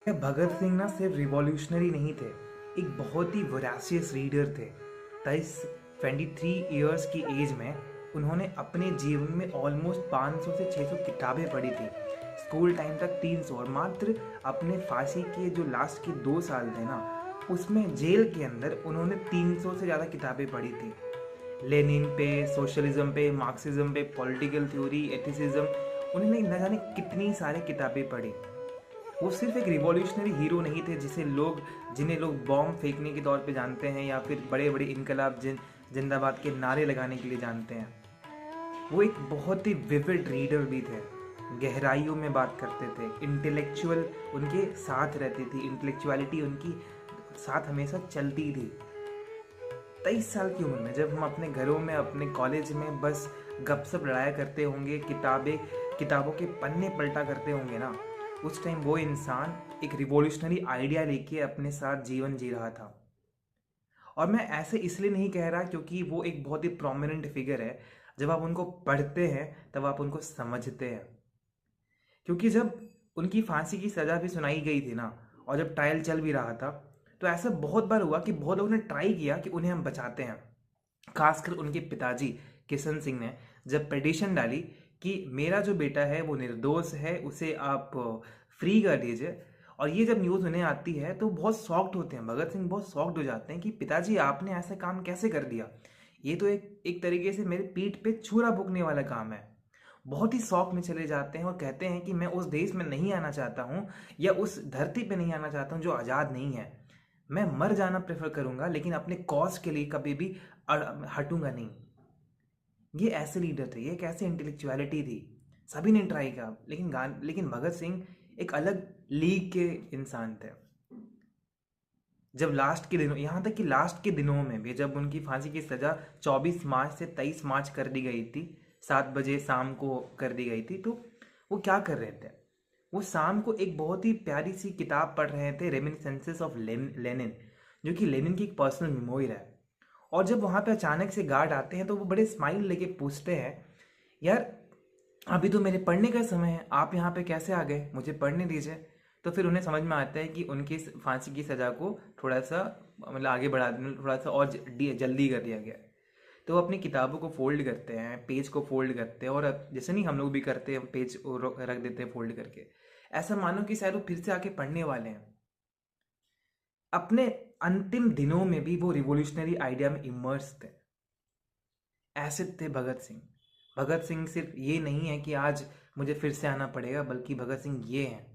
भगत सिंह ना सिर्फ रिवॉल्यूशनरी नहीं थे, एक बहुत ही वोराशियस रीडर थे। 23 की एज में उन्होंने अपने जीवन में ऑलमोस्ट 500 से 600 किताबें पढ़ी थी। स्कूल टाइम तक 300, और मात्र अपने फांसी के जो लास्ट के 2 साल थे ना, उसमें जेल के अंदर उन्होंने 300 से ज़्यादा किताबें पढ़ी थी। लेनिन पे, सोशलिज्म पे, मार्क्सिज्म पे, पॉलिटिकल थ्योरी, एथिसिज्म, उन्होंने न जाने कितनी सारी किताबें पढ़ी। वो सिर्फ एक रिवॉल्यूशनरी हीरो नहीं थे जिन्हें लोग बॉम्ब फेंकने के तौर पे जानते हैं, या फिर बड़े बड़े इनकलाब जिंदाबाद के नारे लगाने के लिए जानते हैं। वो एक बहुत ही विविड रीडर भी थे, गहराइयों में बात करते थे, इंटेलेक्चुअल उनके साथ रहती थी, इंटेलेक्चुअलिटी उनकी साथ हमेशा चलती थी। 23 साल की उम्र में जब हम अपने घरों में, अपने कॉलेज में बस गपशप लड़ाया करते होंगे, किताबों के पन्ने पलटा करते होंगे ना, उस टाइम वो इंसान एक रिवॉल्यूशनरी आइडिया लेके अपने साथ जीवन जी रहा था। और मैं ऐसे इसलिए नहीं कह रहा क्योंकि वो एक बहुत ही प्रोमिनेंट फिगर है। जब आप उनको पढ़ते हैं तब आप उनको समझते हैं। क्योंकि जब उनकी फांसी की सज़ा भी सुनाई गई थी ना, और जब ट्रायल चल भी रहा था, तो ऐसा बहुत बार हुआ कि बहुत लोगों ने ट्राई किया कि उन्हें हम बचाते हैं। खासकर उनके पिताजी किशन सिंह ने जब पिटीशन डाली कि मेरा जो बेटा है वो निर्दोष है, उसे आप फ्री कर दीजिए। और ये जब न्यूज़ उन्हें आती है तो बहुत सॉक्ड होते हैं, भगत सिंह बहुत सॉक्ड हो जाते हैं कि पिताजी आपने ऐसा काम कैसे कर दिया, ये तो एक एक तरीके से मेरे पीठ पे छुरा भोंकने वाला काम है। बहुत ही शौक में चले जाते हैं और कहते हैं कि मैं उस देश में नहीं आना चाहता हूँ, या उस धरती पे नहीं आना चाहता हूँ जो आज़ाद नहीं है। मैं मर जाना प्रेफर करूंगा, लेकिन अपने कॉज के लिए कभी भी हटूंगा नहीं। ये ऐसे लीडर थे, ये एक ऐसी इंटेलेक्चुअलिटी थी। सभी ने ट्राई किया, लेकिन भगत सिंह एक अलग लीग के इंसान थे। जब लास्ट के दिनों, यहाँ तक कि लास्ट के दिनों में भी जब उनकी फांसी की सज़ा 24 मार्च से 23 मार्च कर दी गई थी, 7 बजे शाम को कर दी गई थी, तो वो क्या कर रहे थे? वो शाम को एक बहुत ही प्यारी सी किताब पढ़ रहे थे, रेमिनिसेंसेस ऑफ लेनिन, जो कि लेनिन की एक पर्सनल मेमोयर है। और जब वहाँ पे अचानक से गार्ड आते हैं तो वो बड़े स्माइल लेके पूछते हैं, यार अभी तो मेरे पढ़ने का समय है, आप यहाँ पे कैसे आ गए, मुझे पढ़ने दीजिए। तो फिर उन्हें समझ में आता है कि उनकी इस फांसी की सज़ा को थोड़ा सा, मतलब आगे बढ़ा, थोड़ा सा और जल्दी कर दिया गया है। तो वो अपनी किताबों को फोल्ड करते हैं, पेज को फोल्ड करते हैं, और जैसे नहीं हम लोग भी करते हैं, पेज रख देते हैं फोल्ड करके, ऐसा मानो कि शायद वो फिर से आके पढ़ने वाले हैं। अपने अंतिम दिनों में भी वो रिवॉल्यूशनरी आइडिया में इमर्स थे। ऐसे थे भगत सिंह। भगत सिंह सिर्फ ये नहीं है कि आज मुझे फिर से आना पड़ेगा, बल्कि भगत सिंह ये हैं